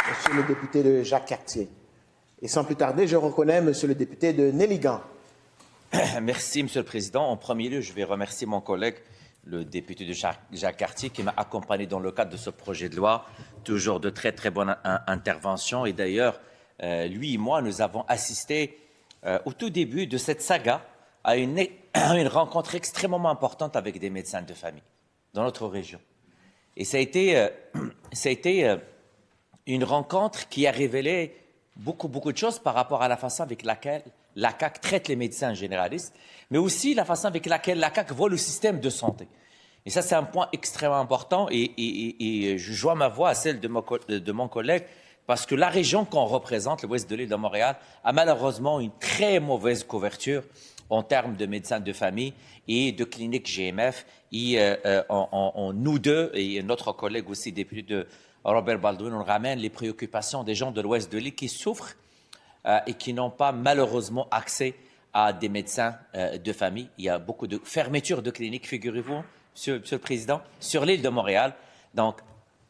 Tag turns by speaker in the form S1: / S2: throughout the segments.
S1: Monsieur le député de Jacques-Cartier. Et sans plus tarder, je reconnais Monsieur le député de Néligan.
S2: Merci, Monsieur le Président. En premier lieu, je vais remercier mon collègue, le député de Jacques-Cartier, qui m'a accompagné dans le cadre de ce projet de loi. Toujours de très, très bonnes interventions. Et d'ailleurs, lui et moi, nous avons assisté au tout début de cette saga à une rencontre extrêmement importante avec des médecins de famille dans notre région. Et ça a été une rencontre qui a révélé beaucoup de choses par rapport à la façon avec laquelle la CAQ traite les médecins généralistes, mais aussi la façon avec laquelle la CAQ voit le système de santé. Et ça, c'est un point extrêmement important et je joins ma voix à celle de mon collègue parce que la région qu'on représente, l'ouest de l'île de Montréal, a malheureusement une très mauvaise couverture en termes de médecins de famille et de cliniques GMF. Et nous deux et notre collègue aussi, député de Robert Baldwin, on ramène les préoccupations des gens de l'ouest de l'île qui souffrent et qui n'ont pas malheureusement accès à des médecins de famille. Il y a beaucoup de fermetures de cliniques, figurez-vous, Monsieur le Président, sur l'île de Montréal. Donc,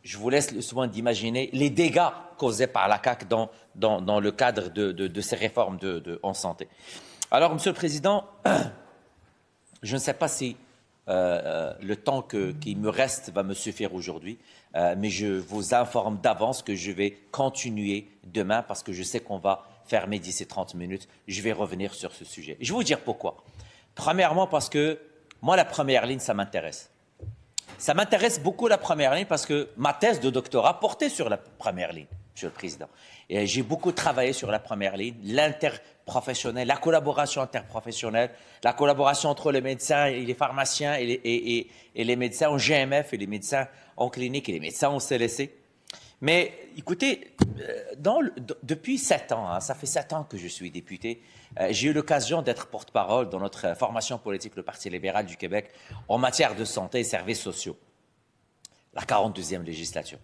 S2: je vous laisse le soin d'imaginer les dégâts causés par la CAQ dans le cadre de ces réformes en santé. Alors, Monsieur le Président, je ne sais pas si le temps qui me reste va me suffire aujourd'hui, mais je vous informe d'avance que je vais continuer demain parce que je sais qu'on va fermer d'ici 30 minutes. Je vais revenir sur ce sujet. Je vais vous dire pourquoi. Premièrement, parce que moi, la première ligne, ça m'intéresse. Ça m'intéresse beaucoup, la première ligne, parce que ma thèse de doctorat portait sur la première ligne, Monsieur le Président. Et j'ai beaucoup travaillé sur la première ligne, l'interprofessionnel, la collaboration interprofessionnelle, la collaboration entre les médecins et les pharmaciens et les médecins en GMF et les médecins en clinique et les médecins en CLSC. Mais écoutez, depuis 7 ans, ça fait 7 ans que je suis député, j'ai eu l'occasion d'être porte-parole dans notre formation politique, le Parti libéral du Québec, en matière de santé et services sociaux, la 42e législature.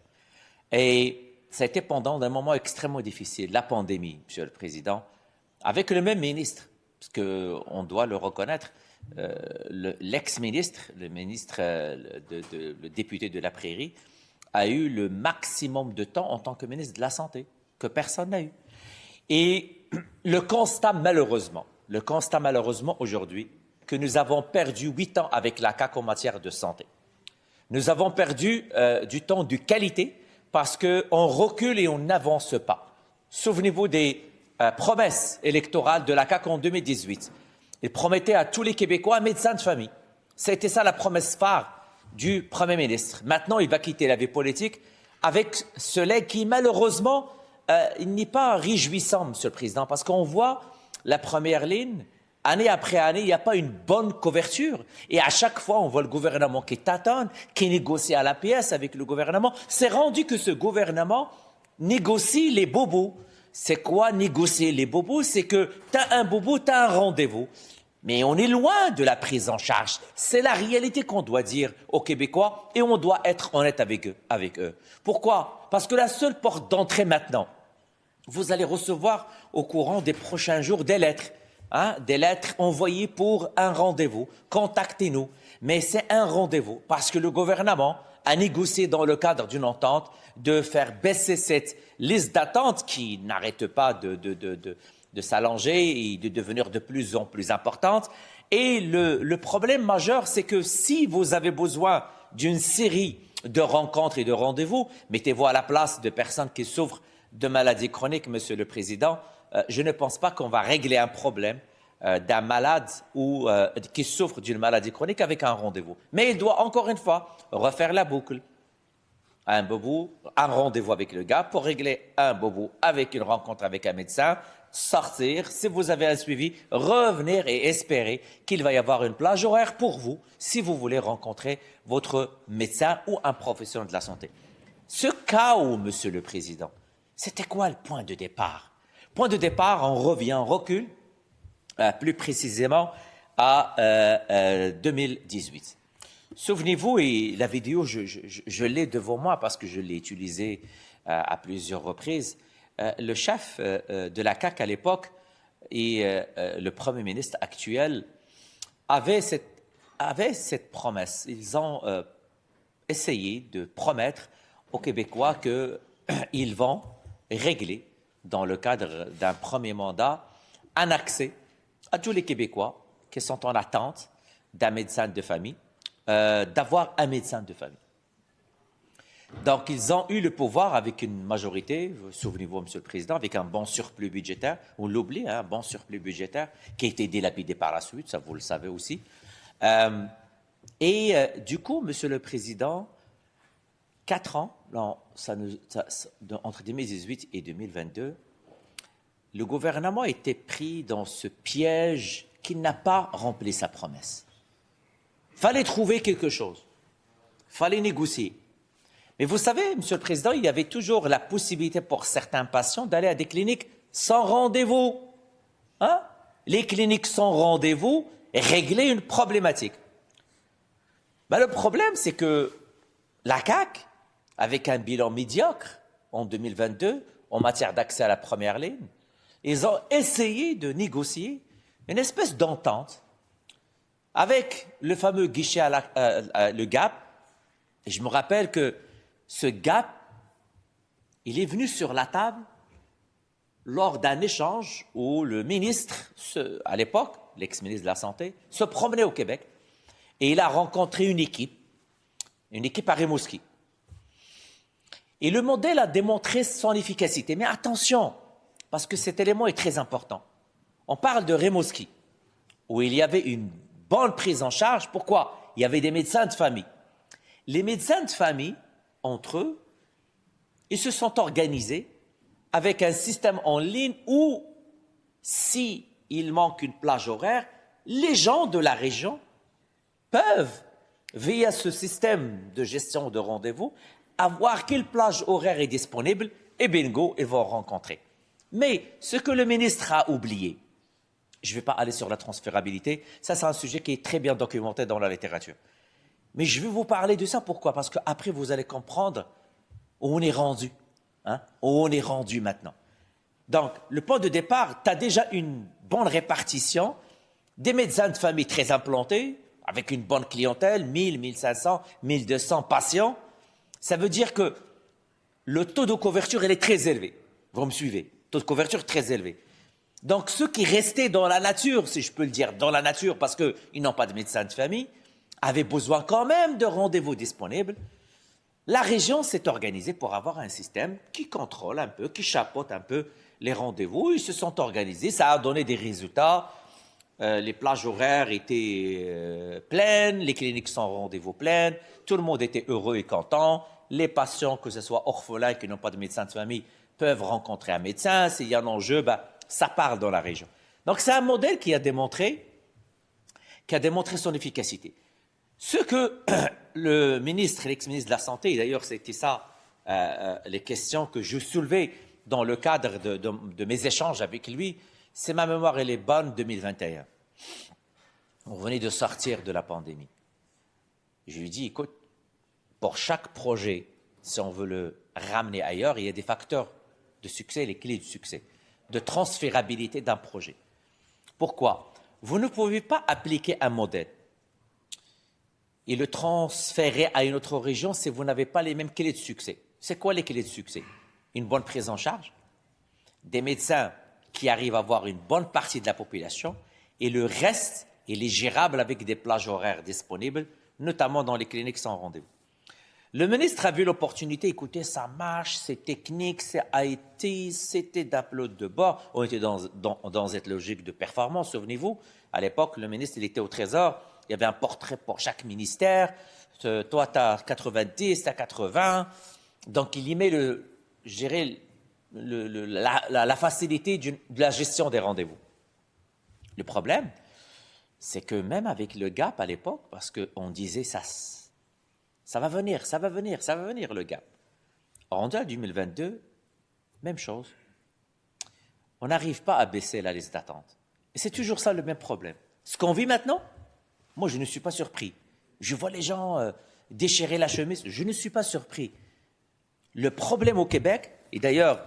S2: Et ça a été pendant un moment extrêmement difficile, la pandémie, Monsieur le Président, avec le même ministre, parce qu'on doit le reconnaître, l'ex-ministre, le député de la Prairie, a eu le maximum de temps en tant que ministre de la Santé, que personne n'a eu. Et le constat malheureusement aujourd'hui, que nous avons perdu 8 ans avec la CAQ en matière de santé. Nous avons perdu du temps de qualité parce qu'on recule et on n'avance pas. Souvenez-vous des promesses électorales de la CAQ en 2018. Il promettait à tous les Québécois un médecin de famille. C'était ça la promesse phare du Premier ministre. Maintenant, il va quitter la vie politique avec ce legs qui, malheureusement, il n'est pas réjouissant, Monsieur le Président, parce qu'on voit la première ligne, année après année, il n'y a pas une bonne couverture. Et à chaque fois, on voit le gouvernement qui tâtonne, qui négocie à la pièce avec le gouvernement. C'est rendu que ce gouvernement négocie les bobos. C'est quoi négocier les bobos? C'est que tu as un bobo, tu as un rendez-vous. Mais on est loin de la prise en charge. C'est la réalité qu'on doit dire aux Québécois et on doit être honnête avec eux. Pourquoi? Parce que la seule porte d'entrée maintenant, vous allez recevoir au courant des prochains jours des lettres envoyées pour un rendez-vous. Contactez-nous. Mais c'est un rendez-vous parce que le gouvernement a négocié dans le cadre d'une entente de faire baisser cette liste d'attente qui n'arrête pas de s'allonger et de devenir de plus en plus importante. Et le problème majeur, c'est que si vous avez besoin d'une série de rencontres et de rendez-vous, mettez-vous à la place de personnes qui souffrent de maladies chroniques, Monsieur le Président. Je ne pense pas qu'on va régler un problème d'un malade ou qui souffre d'une maladie chronique avec un rendez-vous. Mais il doit encore une fois refaire la boucle. Un bobo, un rendez-vous avec le gars pour régler un bobo avec une rencontre avec un médecin, sortir, si vous avez un suivi, revenir et espérer qu'il va y avoir une plage horaire pour vous si vous voulez rencontrer votre médecin ou un professionnel de la santé. Ce chaos, Monsieur le Président, c'était quoi le point de départ? Point de départ, on revient, on recule, plus précisément à 2018. Souvenez-vous, et la vidéo, je l'ai devant moi parce que je l'ai utilisée à plusieurs reprises, le chef de la CAQ à l'époque et le Premier ministre actuel avaient cette promesse. Ils ont essayé de promettre aux Québécois qu'ils vont régler, dans le cadre d'un premier mandat, un accès à tous les Québécois qui sont en attente d'un médecin de famille, d'avoir un médecin de famille. Donc, ils ont eu le pouvoir avec une majorité, souvenez-vous, Monsieur le Président, avec un bon surplus budgétaire, on l'oublie, un bon surplus budgétaire qui a été dilapidé par la suite, ça vous le savez aussi. Du coup, Monsieur le Président, 4 ans, entre 2018 et 2022, le gouvernement était pris dans ce piège qu'il n'a pas rempli sa promesse. Fallait trouver quelque chose. Fallait négocier. Mais vous savez, Monsieur le Président, il y avait toujours la possibilité pour certains patients d'aller à des cliniques sans rendez-vous. Hein? Les cliniques sans rendez-vous réglaient une problématique. Ben, le problème, c'est que la CAQ, avec un bilan médiocre en 2022 en matière d'accès à la première ligne, ils ont essayé de négocier une espèce d'entente avec le fameux guichet le GAP. Et je me rappelle que ce GAP, il est venu sur la table lors d'un échange où le ministre, à l'époque, l'ex-ministre de la Santé, se promenait au Québec et il a rencontré une équipe à Rimouski. Et le modèle a démontré son efficacité. Mais attention, parce que cet élément est très important. On parle de Rimouski, où il y avait une bonne prise en charge. Pourquoi? Il y avait des médecins de famille. Les médecins de famille, entre eux, ils se sont organisés avec un système en ligne où, s'il manque une plage horaire, les gens de la région peuvent, via ce système de gestion de rendez-vous, avoir quelle plage horaire est disponible et bingo, ils vont rencontrer. Mais ce que le ministre a oublié, je ne vais pas aller sur la transférabilité, ça c'est un sujet qui est très bien documenté dans la littérature. Mais je vais vous parler de ça, pourquoi? Parce qu'après vous allez comprendre où on est rendu, où on est rendu maintenant. Donc, le point de départ, tu as déjà une bonne répartition, des médecins de famille très implantés, avec une bonne clientèle, 1000, 1500, 1200 patients. Ça veut dire que le taux de couverture, il est très élevé. Vous me suivez? Taux de couverture très élevé. Donc, ceux qui restaient dans la nature, si je peux le dire, dans la nature, parce qu'ils n'ont pas de médecin de famille, avaient besoin quand même de rendez-vous disponibles. La région s'est organisée pour avoir un système qui contrôle un peu, qui chapeaute un peu les rendez-vous. Ils se sont organisés, ça a donné des résultats. Les plages horaires étaient pleines, les cliniques sans rendez-vous pleines, tout le monde était heureux et content. Les patients, que ce soit orphelins qui n'ont pas de médecin de famille, peuvent rencontrer un médecin. S'il y a un enjeu, ça parle dans la région. Donc c'est un modèle qui a démontré son efficacité. Ce que le ministre, l'ex-ministre de la Santé, et d'ailleurs c'était ça les questions que je soulevais dans le cadre de mes échanges avec lui, c'est ma mémoire, elle est bonne, 2021. On venait de sortir de la pandémie. Je lui dis, écoute, pour chaque projet, si on veut le ramener ailleurs, il y a des facteurs de succès, les clés du succès, de transférabilité d'un projet. Pourquoi? Vous ne pouvez pas appliquer un modèle et le transférer à une autre région si vous n'avez pas les mêmes clés de succès. C'est quoi les clés de succès? Une bonne prise en charge, des médecins qui arrivent à voir une bonne partie de la population et le reste, il est gérable avec des plages horaires disponibles, notamment dans les cliniques sans rendez-vous. Le ministre a vu l'opportunité, écoutez, ça marche, c'est technique, c'est IT, c'était d'upload de bord. On était dans cette logique de performance, souvenez-vous. À l'époque, le ministre, il était au Trésor, il y avait un portrait pour chaque ministère. Toi, tu as 90, tu as 80. Donc, il y met la facilité de la gestion des rendez-vous. Le problème, c'est que même avec le GAP à l'époque, parce qu'on disait ça va venir le GAP. Rendu à 2022, même chose. On n'arrive pas à baisser la liste d'attente. Et c'est toujours ça le même problème. Ce qu'on vit maintenant, moi je ne suis pas surpris. Je vois les gens déchirer la chemise, je ne suis pas surpris. Le problème au Québec, et d'ailleurs,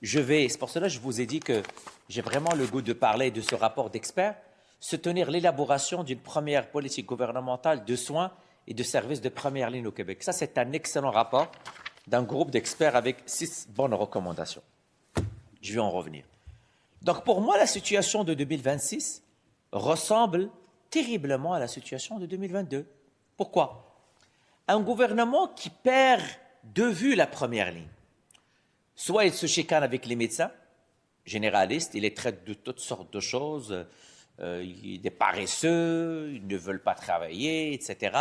S2: c'est pour cela que je vous ai dit que j'ai vraiment le goût de parler de ce rapport d'experts, soutenir l'élaboration d'une première politique gouvernementale de soins et de services de première ligne au Québec. Ça, c'est un excellent rapport d'un groupe d'experts avec 6 bonnes recommandations. Je vais en revenir. Donc pour moi, la situation de 2026 ressemble terriblement à la situation de 2022. Pourquoi? Un gouvernement qui perd de vue la première ligne. Soit il se chicane avec les médecins généralistes, il les traite de toutes sortes de choses, il est paresseux, ils ne veulent pas travailler, etc.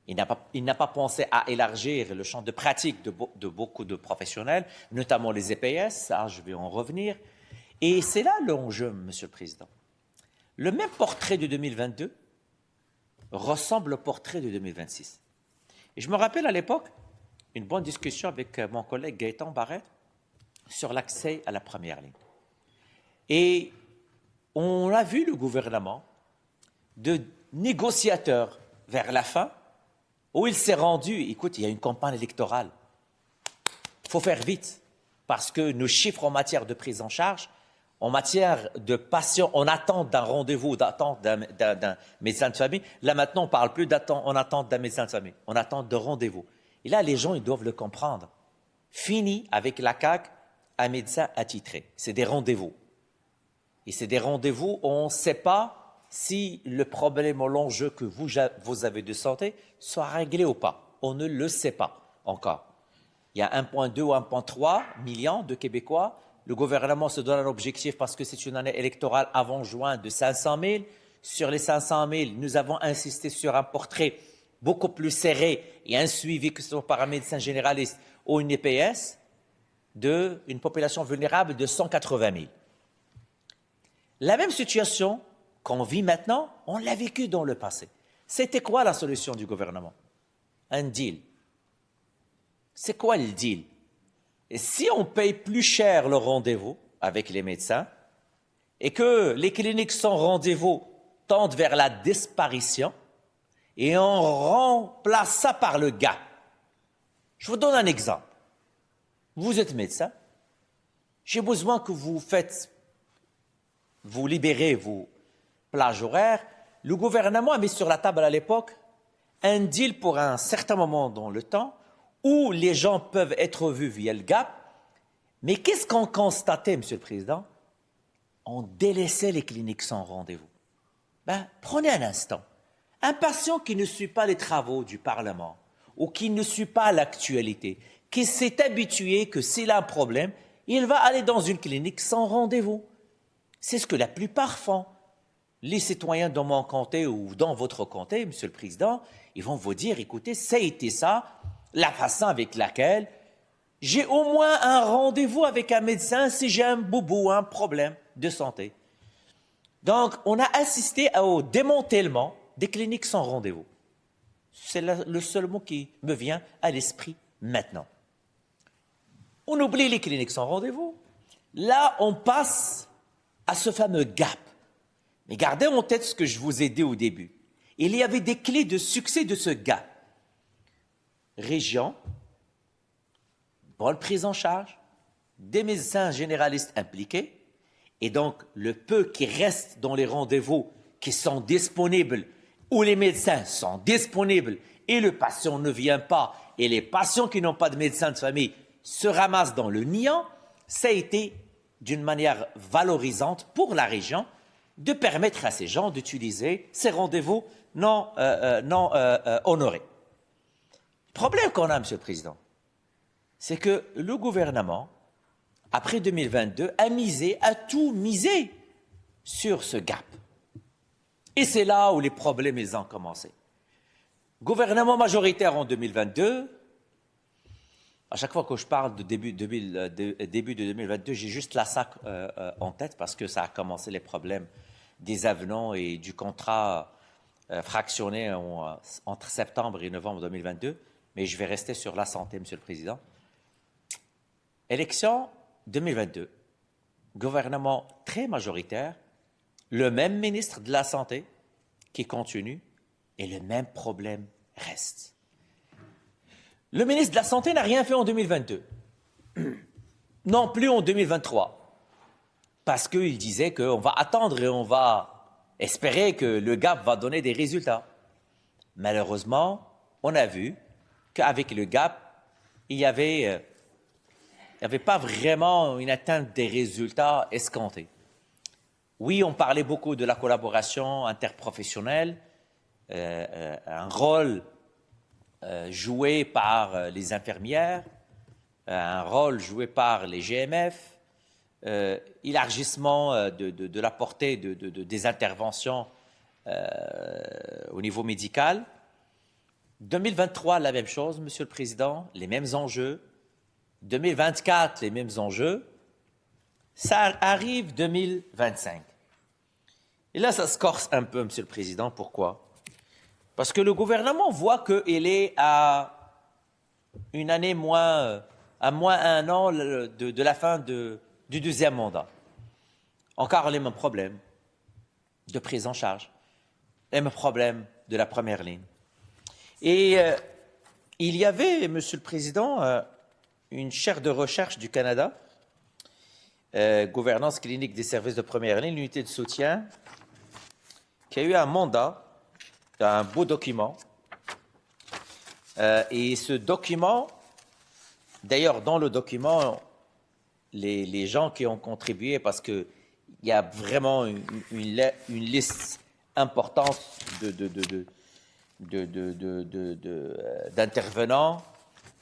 S2: Il n'a pas pensé à élargir le champ de pratique de beaucoup de professionnels, notamment les EPS, ça je vais en revenir. Et c'est là l'enjeu, Monsieur le Président. Le même portrait de 2022 ressemble au portrait de 2026. Et je me rappelle à l'époque une bonne discussion avec mon collègue Gaëtan Barret sur l'accès à la première ligne. Et on a vu le gouvernement de négociateur vers la fin, où il s'est rendu, écoute, il y a une campagne électorale. Il faut faire vite, parce que nos chiffres en matière de prise en charge, en matière de patients en attente d'un rendez-vous, d'attente d'un médecin de famille, là maintenant on ne parle plus en attente d'un médecin de famille, on attend de rendez-vous. Et là, les gens, ils doivent le comprendre. Fini avec la CAQ, un médecin attitré. C'est des rendez-vous. Et c'est des rendez-vous où on ne sait pas si le problème ou l'enjeu que vous avez de santé soit réglé ou pas. On ne le sait pas encore. Il y a 1,2 ou 1,3 millions de Québécois. Le gouvernement se donne un objectif parce que c'est une année électorale avant juin de 500 000. Sur les 500 000, nous avons insisté sur un portrait beaucoup plus serré et un suivi que ce soit par un médecin généraliste ou une EPS d'une population vulnérable de 180 000. La même situation qu'on vit maintenant, on l'a vécu dans le passé. C'était quoi la solution du gouvernement? Un deal. C'est quoi le deal? Et si on paye plus cher le rendez-vous avec les médecins et que les cliniques sans rendez-vous tendent vers la disparition et on remplace ça par le gap. Je vous donne un exemple. Vous êtes médecin. J'ai besoin que vous libérez vos plages horaires. Le gouvernement a mis sur la table à l'époque un deal pour un certain moment dans le temps où les gens peuvent être vus via le GAP. Mais qu'est-ce qu'on constatait, Monsieur le Président? On délaissait les cliniques sans rendez-vous. Prenez un instant. Un patient qui ne suit pas les travaux du Parlement ou qui ne suit pas l'actualité, qui s'est habitué que s'il a un problème, il va aller dans une clinique sans rendez-vous. C'est ce que la plupart font. Les citoyens dans mon comté ou dans votre comté, Monsieur le Président, ils vont vous dire, écoutez, ça a été ça, la façon avec laquelle j'ai au moins un rendez-vous avec un médecin si j'ai un boubou, un problème de santé. Donc, on a assisté au démantèlement des cliniques sans rendez-vous. C'est le seul mot qui me vient à l'esprit maintenant. On oublie les cliniques sans rendez-vous. Là, on passe à ce fameux gap. Mais gardez en tête ce que je vous ai dit au début. Il y avait des clés de succès de ce gap. Région, bonne prise en charge, des médecins généralistes impliqués, et donc le peu qui reste dans les rendez-vous qui sont disponibles, où les médecins sont disponibles et le patient ne vient pas, et les patients qui n'ont pas de médecin de famille se ramassent dans le néant, ça a été d'une manière valorisante pour la région de permettre à ces gens d'utiliser ces rendez-vous non honorés. Le problème qu'on a, Monsieur le Président, c'est que le gouvernement, après 2022, a tout misé sur ce gap. Et c'est là où les problèmes ils ont commencé. Gouvernement majoritaire en 2022, à chaque fois que je parle de début de 2022, j'ai juste la SAC en tête parce que ça a commencé les problèmes des avenants et du contrat fractionné entre septembre et novembre 2022. Mais je vais rester sur la santé, Monsieur le Président. Élection 2022, gouvernement très majoritaire, le même ministre de la Santé qui continue et le même problème reste. Le ministre de la Santé n'a rien fait en 2022, non plus en 2023, parce qu'il disait qu'on va attendre et on va espérer que le GAP va donner des résultats. Malheureusement, on a vu qu'avec le GAP, il y avait n'y avait pas vraiment une atteinte des résultats escomptés. Oui, on parlait beaucoup de la collaboration interprofessionnelle, un rôle joué par les infirmières, un rôle joué par les GMF, élargissement de la portée des interventions au niveau médical. 2023, la même chose, Monsieur le Président, les mêmes enjeux. 2024, les mêmes enjeux. Ça arrive 2025. Et là, ça se corse un peu, Monsieur le Président. Pourquoi? Parce que le gouvernement voit qu'il est à une année moins, à moins un an de la fin du deuxième mandat. Encore les mêmes problèmes de prise en charge, les mêmes problèmes de la première ligne. Et il y avait, Monsieur le Président, une chaire de recherche du Canada, gouvernance clinique des services de première ligne, l'unité de soutien, qui a eu un mandat, un beau document. Et ce document, d'ailleurs, dans le document, les gens qui ont contribué, parce qu'il y a vraiment une liste importante d'intervenants.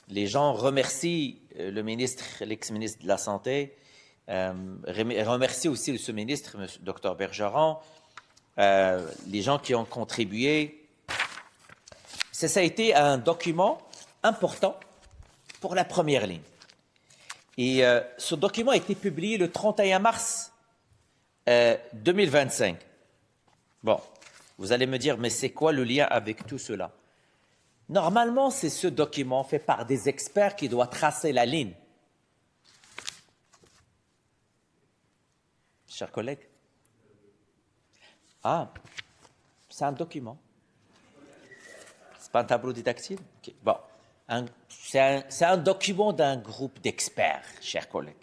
S2: Les gens remercient le ministre, l'ex-ministre de la Santé, remercient aussi ce ministre, M. Dr Bergeron, les gens qui ont contribué. Ça a été un document important pour la première ligne. Et ce document a été publié le 31 mars 2025. Bon, vous allez me dire, mais c'est quoi le lien avec tout cela? Normalement, c'est ce document fait par des experts qui doit tracer la ligne. Chers collègues? Ah, c'est un document. C'est pas un tableau didactique? Okay. Bon, c'est un document d'un groupe d'experts, chers collègues,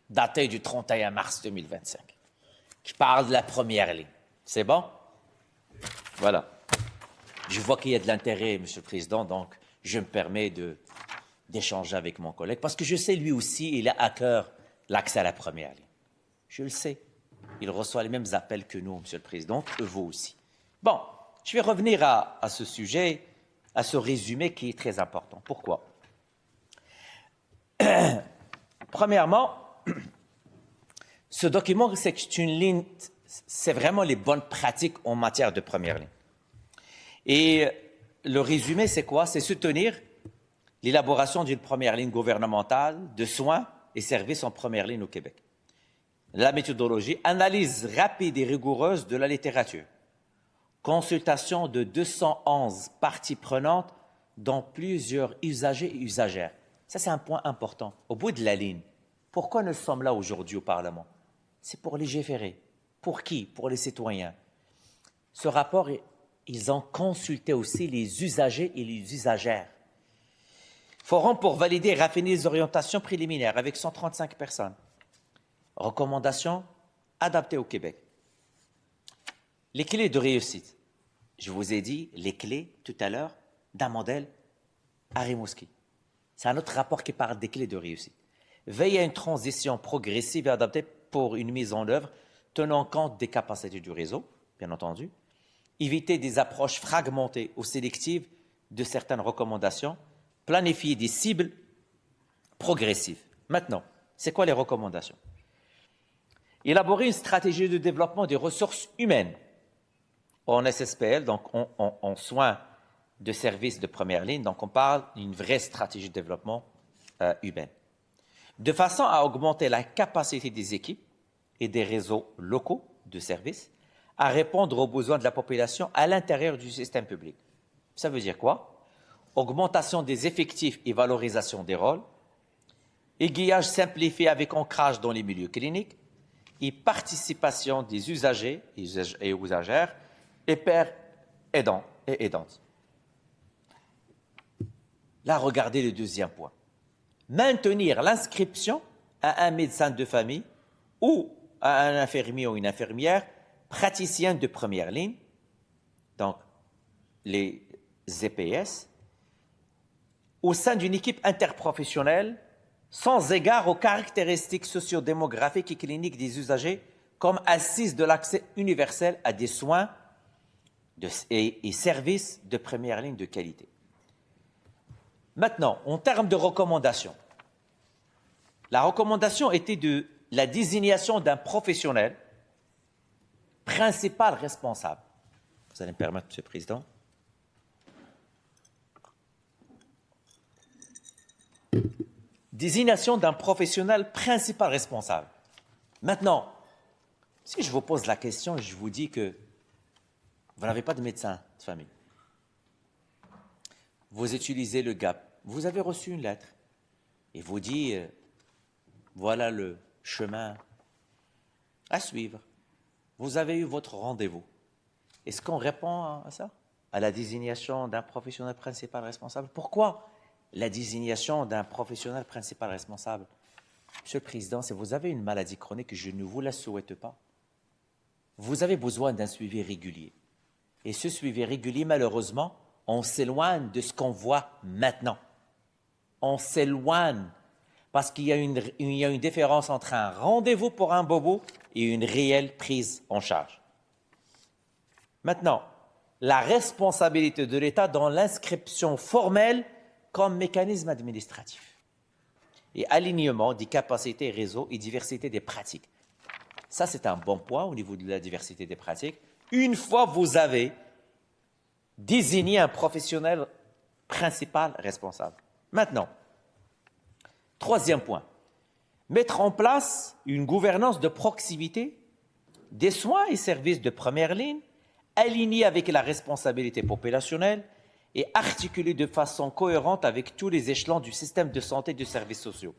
S2: daté du 31 mars 2025, qui parle de la première ligne. C'est bon? Voilà. Je vois qu'il y a de l'intérêt, Monsieur le Président, donc je me permets d'échanger avec mon collègue, parce que je sais, lui aussi, il a à cœur l'accès à la première ligne. Je le sais. Il reçoit les mêmes appels que nous, Monsieur le Président, que vous aussi. Bon, je vais revenir à ce sujet, à ce résumé qui est très important. Pourquoi? Premièrement, ce document, c'est une ligne, c'est vraiment les bonnes pratiques en matière de première ligne. Et le résumé, c'est quoi? C'est soutenir l'élaboration d'une première ligne gouvernementale de soins et services en première ligne au Québec. La méthodologie, analyse rapide et rigoureuse de la littérature, consultation de 211 parties prenantes, dont plusieurs usagers et usagères. Ça, c'est un point important. Au bout de la ligne, pourquoi nous sommes là aujourd'hui au Parlement? C'est pour légiférer. Pour qui? Pour les citoyens. Ce rapport, ils ont consulté aussi les usagers et les usagères. Forum pour valider et raffiner les orientations préliminaires avec 135 personnes. Recommandations adaptées au Québec. Les clés de réussite. Je vous ai dit les clés tout à l'heure d'un modèle à Rimouski. C'est un autre rapport qui parle des clés de réussite. Veiller à une transition progressive et adaptée pour une mise en œuvre tenant compte des capacités du réseau, bien entendu. Éviter des approches fragmentées ou sélectives de certaines recommandations. Planifier des cibles progressives. Maintenant, c'est quoi les recommandations? Élaborer une stratégie de développement des ressources humaines en SSPL, donc en soins de services de première ligne. Donc, on parle d'une vraie stratégie de développement humain. De façon à augmenter la capacité des équipes et des réseaux locaux de services à répondre aux besoins de la population à l'intérieur du système public. Ça veut dire quoi? Augmentation des effectifs et valorisation des rôles, aiguillage simplifié avec ancrage dans les milieux cliniques et participation des usagers et usagères et pairs aidants et aidantes. Là, regardez le deuxième point. Maintenir l'inscription à un médecin de famille ou à un infirmier ou une infirmière praticien de première ligne, donc les EPS, au sein d'une équipe interprofessionnelle sans égard aux caractéristiques sociodémographiques et cliniques des usagers, comme assise de l'accès universel à des soins et services de première ligne de qualité. Maintenant, en termes de recommandations, la recommandation était de la désignation d'un professionnel principal responsable. Vous allez me permettre, Monsieur le Président. Désignation d'un professionnel principal responsable. Maintenant, si je vous pose la question, je vous dis que vous n'avez pas de médecin de famille. Vous utilisez le GAP. Vous avez reçu une lettre et vous dit voilà le chemin à suivre. Vous avez eu votre rendez-vous. Est-ce qu'on répond à ça? À la désignation d'un professionnel principal responsable? Pourquoi la désignation d'un professionnel principal responsable? Monsieur le Président, si vous avez une maladie chronique, je ne vous la souhaite pas. Vous avez besoin d'un suivi régulier. Et ce suivi régulier, malheureusement, on s'éloigne de ce qu'on voit maintenant. On s'éloigne parce qu'il y a une différence entre un rendez-vous pour un bobo et une réelle prise en charge. Maintenant, la responsabilité de l'État dans l'inscription formelle comme mécanisme administratif et alignement des capacités réseaux et diversité des pratiques. Ça, c'est un bon point au niveau de la diversité des pratiques. Une fois vous avez désigné un professionnel principal responsable. Maintenant, troisième point, mettre en place une gouvernance de proximité des soins et services de première ligne, alignée avec la responsabilité populationnelle et articulée de façon cohérente avec tous les échelons du système de santé et de services sociaux,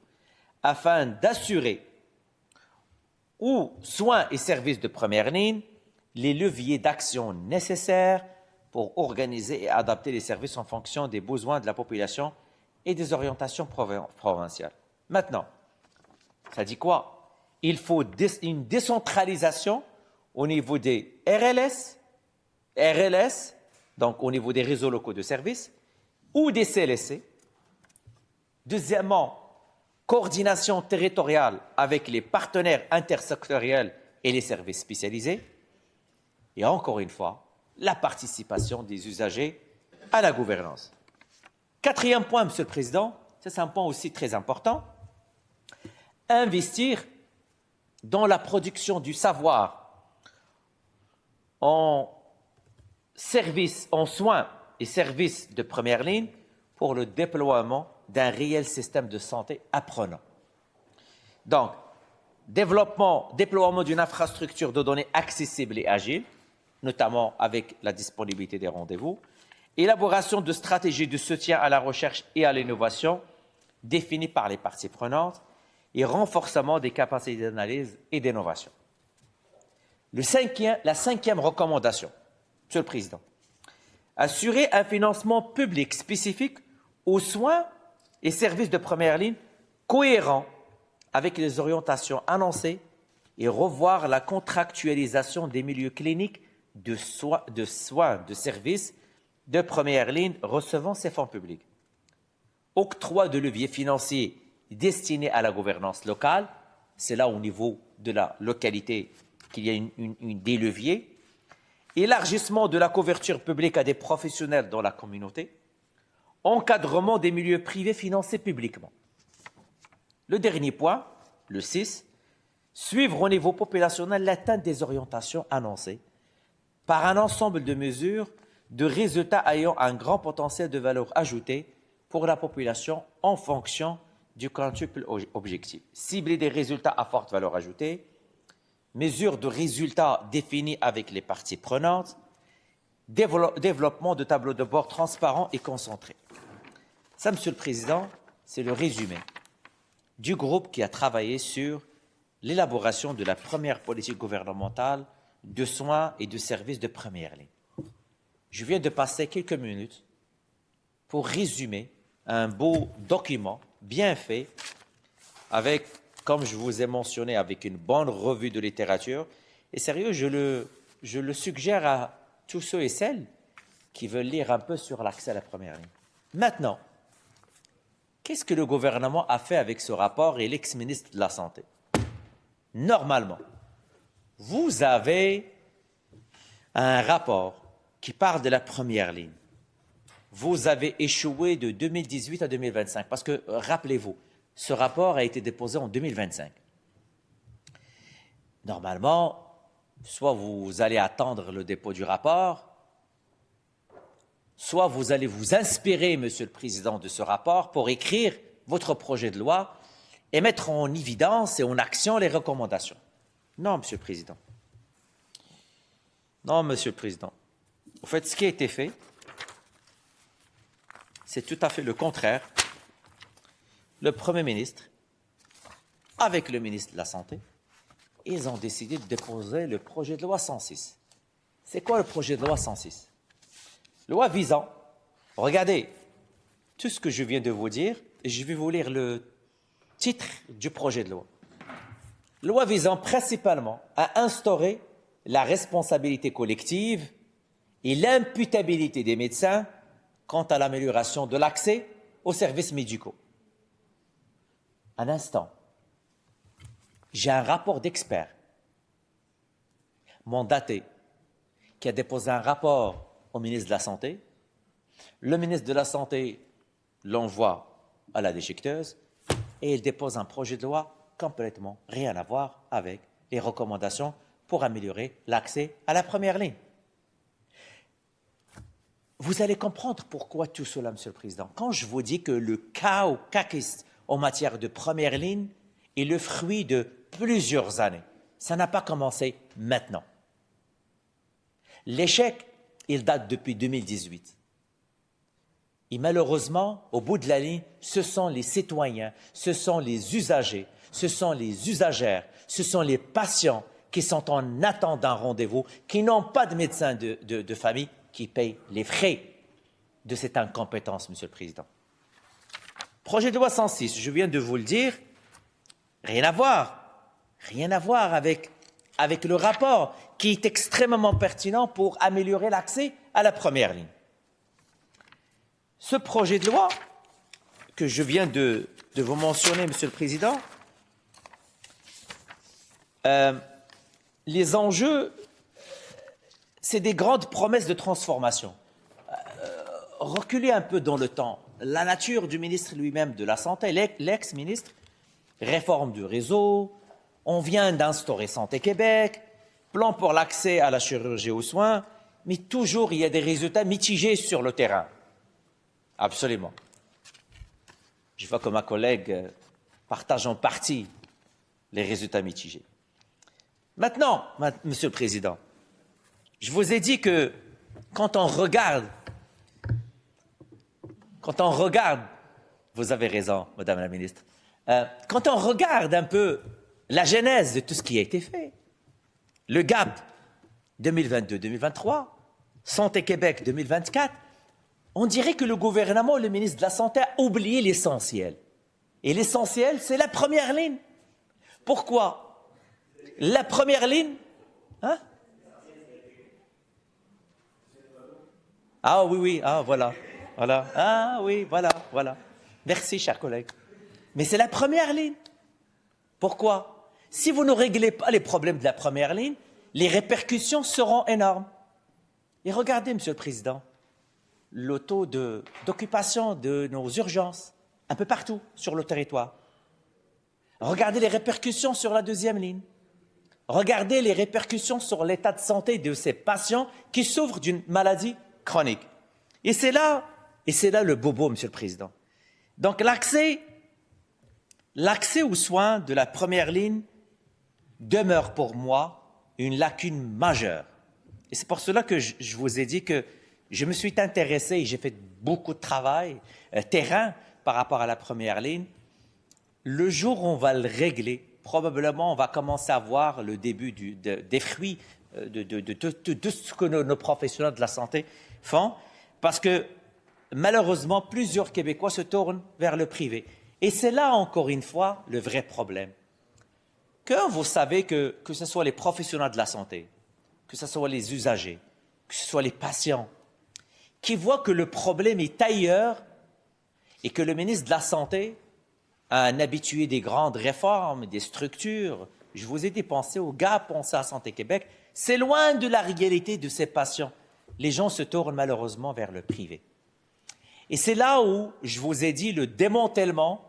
S2: afin d'assurer aux soins et services de première ligne les leviers d'action nécessaires pour organiser et adapter les services en fonction des besoins de la population et des orientations provinciales. Maintenant, ça dit quoi? Il faut une décentralisation au niveau des RLS, donc au niveau des réseaux locaux de services, ou des CLSC. Deuxièmement, coordination territoriale avec les partenaires intersectoriels et les services spécialisés. Et encore une fois, la participation des usagers à la gouvernance. Quatrième point, Monsieur le Président, c'est un point aussi très important, investir dans la production du savoir en services, en soins et services de première ligne pour le déploiement d'un réel système de santé apprenant. Donc, déploiement d'une infrastructure de données accessible et agile, notamment avec la disponibilité des rendez-vous, élaboration de stratégies de soutien à la recherche et à l'innovation définies par les parties prenantes et renforcement des capacités d'analyse et d'innovation. La cinquième recommandation, Monsieur le Président, assurer un financement public spécifique aux soins et services de première ligne cohérent avec les orientations annoncées et revoir la contractualisation des milieux cliniques de soins, de services de première ligne recevant ces fonds publics. Octroi de leviers financiers destinés à la gouvernance locale, c'est là au niveau de la localité qu'il y a des leviers. Élargissement de la couverture publique à des professionnels dans la communauté. Encadrement des milieux privés financés publiquement. Le dernier point, le 6, suivre au niveau populationnel l'atteinte des orientations annoncées par un ensemble de mesures de résultats ayant un grand potentiel de valeur ajoutée pour la population en fonction du quintuple objectif. Cibler des résultats à forte valeur ajoutée, mesures de résultats définis avec les parties prenantes, développement de tableaux de bord transparents et concentrés. Ça, Monsieur le Président, c'est le résumé du groupe qui a travaillé sur l'élaboration de la première politique gouvernementale de soins et de services de première ligne. Je viens de passer quelques minutes pour résumer un beau document bien fait avec, comme je vous ai mentionné, avec une bonne revue de littérature. Et sérieux, je le suggère à tous ceux et celles qui veulent lire un peu sur l'accès à la première ligne. Maintenant, Qu'est-ce que le gouvernement a fait avec ce rapport et l'ex-ministre de la Santé? Normalement, vous avez un rapport qui parle de la première ligne. Vous avez échoué de 2018 à 2025, parce que, rappelez-vous, ce rapport a été déposé en 2025. Normalement, soit vous allez attendre le dépôt du rapport, soit vous allez vous inspirer, Monsieur le Président, de ce rapport pour écrire votre projet de loi et mettre en évidence et en action les recommandations. Non, Monsieur le Président. Non, Monsieur le Président. En fait, ce qui a été fait, c'est tout à fait le contraire. Le Premier ministre, avec le ministre de la Santé, ils ont décidé de déposer le projet de loi 106. C'est quoi le projet de loi 106? Loi visant, regardez, tout ce que je viens de vous dire, et je vais vous lire le titre du projet de loi. Loi visant principalement à instaurer la responsabilité collective et l'imputabilité des médecins quant à l'amélioration de l'accès aux services médicaux. Un instant, j'ai un rapport d'experts mandaté qui a déposé un rapport au ministre de la Santé. Le ministre de la Santé l'envoie à la déchiqueteuse et il dépose un projet de loi complètement rien à voir avec les recommandations pour améliorer l'accès à la première ligne. Vous allez comprendre pourquoi tout cela, Monsieur le Président. Quand je vous dis que le chaos caquiste en matière de première ligne est le fruit de plusieurs années, ça n'a pas commencé maintenant. L'échec, il date depuis 2018. Et malheureusement, au bout de la ligne, ce sont les citoyens, ce sont les usagers, ce sont les usagères, ce sont les patients qui sont en attente d'un rendez-vous, qui n'ont pas de médecin de famille, qui payent les frais de cette incompétence, Monsieur le Président. Projet de loi 106, je viens de vous le dire, rien à voir avec le rapport qui est extrêmement pertinent pour améliorer l'accès à la première ligne. Ce projet de loi que je viens de vous mentionner, Monsieur le Président, les enjeux, c'est des grandes promesses de transformation. Reculer un peu dans le temps, la nature du ministre lui-même de la Santé, l'ex-ministre, réforme du réseau, on vient d'instaurer Santé Québec, plan pour l'accès à la chirurgie aux soins, mais toujours il y a des résultats mitigés sur le terrain. Absolument. Je vois que ma collègue partage en partie les résultats mitigés. Maintenant, Monsieur le Président, je vous ai dit que quand on regarde, vous avez raison, Madame la Ministre, quand on regarde un peu la genèse de tout ce qui a été fait, le GAP 2022-2023, Santé Québec 2024, on dirait que le gouvernement, le ministre de la Santé a oublié l'essentiel. Et l'essentiel, c'est la première ligne. Pourquoi? La première ligne, hein? Ah oui, ah voilà. Ah oui, voilà. Merci, chers collègues. Mais c'est la première ligne. Pourquoi? Si vous ne réglez pas les problèmes de la première ligne, les répercussions seront énormes. Et regardez, Monsieur le Président, le taux d'occupation de nos urgences, un peu partout sur le territoire. Regardez les répercussions sur la deuxième ligne. Regardez les répercussions sur l'état de santé de ces patients qui souffrent d'une maladie chronique. Et c'est là le bobo, Monsieur le Président. Donc l'accès aux soins de la première ligne demeure pour moi une lacune majeure. Et c'est pour cela que je vous ai dit que je me suis intéressé et j'ai fait beaucoup de travail terrain par rapport à la première ligne. Le jour où on va le régler, probablement on va commencer à voir le début des fruits de ce que nos professionnels de la santé font, parce que malheureusement, plusieurs Québécois se tournent vers le privé. Et c'est là, encore une fois, le vrai problème. Quand vous savez que ce soit les professionnels de la santé, que ce soit les usagers, que ce soit les patients, qui voient que le problème est ailleurs, et que le ministre de la Santé, un habitué des grandes réformes, des structures, je vous ai dit, pensez aux gars, pensez à Santé Québec, c'est loin de la réalité de ces patients. Les gens se tournent malheureusement vers le privé. Et c'est là où je vous ai dit le démantèlement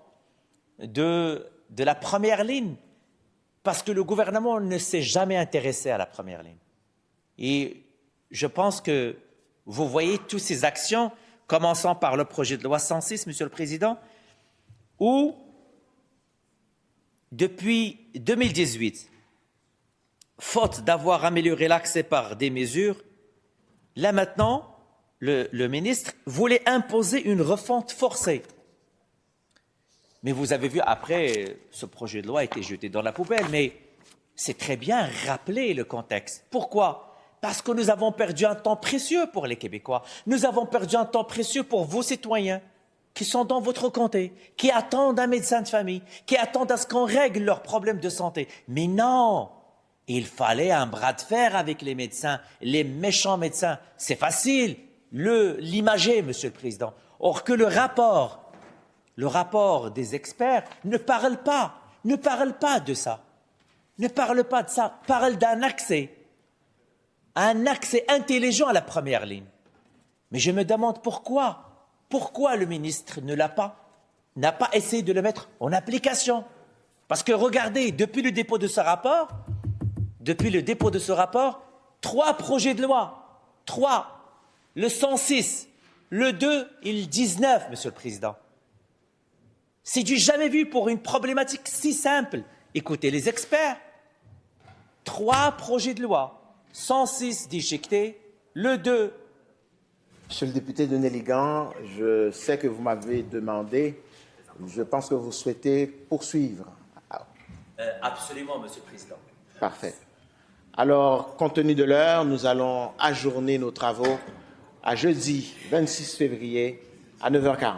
S2: de la première ligne, parce que le gouvernement ne s'est jamais intéressé à la première ligne. Et je pense que vous voyez toutes ces actions, commençant par le projet de loi 106, Monsieur le Président, où, depuis 2018, faute d'avoir amélioré l'accès par des mesures, là maintenant, le ministre voulait imposer une refonte forcée. Mais vous avez vu, après, ce projet de loi a été jeté dans la poubelle, mais c'est très bien rappeler le contexte. Pourquoi? Parce que nous avons perdu un temps précieux pour les Québécois. Nous avons perdu un temps précieux pour vos citoyens qui sont dans votre comté, qui attendent un médecin de famille, qui attendent à ce qu'on règle leurs problèmes de santé. Mais non! Il fallait un bras de fer avec les médecins, les méchants médecins. C'est facile, l'imager, Monsieur le Président. Or que le rapport des experts ne parle pas de ça. Ne parle pas de ça, parle d'un accès intelligent à la première ligne. Mais je me demande pourquoi le ministre n'a pas essayé de le mettre en application. Parce que regardez, depuis le dépôt de ce rapport, 3 projets de loi, 3, le 106, le 2 et le 19, Monsieur le Président. C'est du jamais vu pour une problématique si simple. Écoutez les experts. 3 projets de loi, 106 déchiquetés, le 2.
S1: Monsieur le député de Néligan, je sais que vous m'avez demandé, je pense que vous souhaitez poursuivre.
S2: Absolument, Monsieur le Président.
S1: Parfait. Alors, compte tenu de l'heure, nous allons ajourner nos travaux à jeudi 26 février à 9h40.